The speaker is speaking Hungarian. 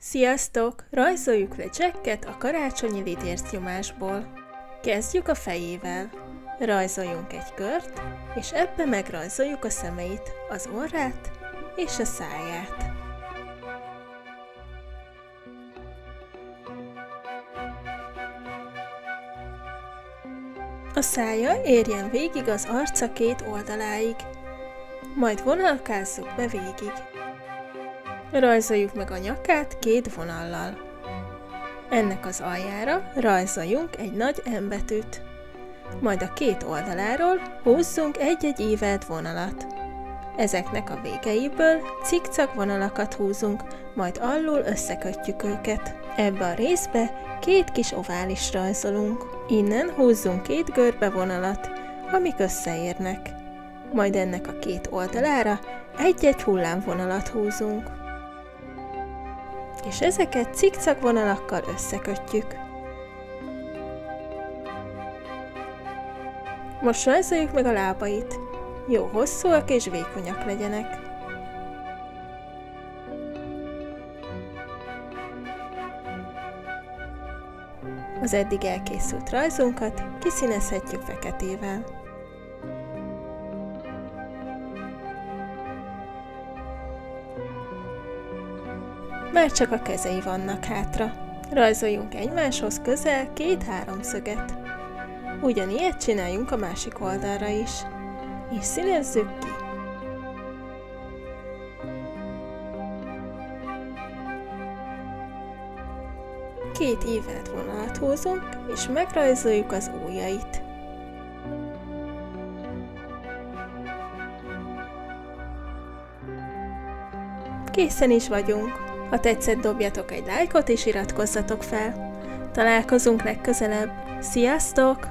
Sziasztok! Rajzoljuk le Jacket a karácsonyi lidércnyomásból. Kezdjük a fejével. Rajzoljunk egy kört, és ebbe megrajzoljuk a szemeit, az orrát és a száját. A szája érjen végig az arca két oldaláig, majd vonalkázzuk be végig. Rajzoljuk meg a nyakát két vonallal. Ennek az aljára rajzoljunk egy nagy M betűt. Majd a két oldaláról húzzunk egy-egy ívelt vonalat. Ezeknek a végeiből cikcak vonalakat húzunk, majd alul összekötjük őket. Ebbe a részbe két kis ovális rajzolunk. Innen húzzunk két görbe vonalat, amik összeérnek. Majd ennek a két oldalára egy-egy hullámvonalat húzunk. És ezeket cikcak vonalakkal összekötjük. Most rajzoljuk meg a lábait. Jó hosszúak és vékonyak legyenek. Az eddig elkészült rajzunkat kiszínezhetjük feketével. Már csak a kezei vannak hátra. Rajzoljunk egymáshoz közel két háromszöget. Ugyanilyet csináljunk a másik oldalra is, és színezzük ki. Két ívelt vonalat húzunk, és megrajzoljuk az ujjait. Készen is vagyunk. Ha tetszett, dobjatok egy lájkot és iratkozzatok fel. Találkozunk legközelebb. Sziasztok!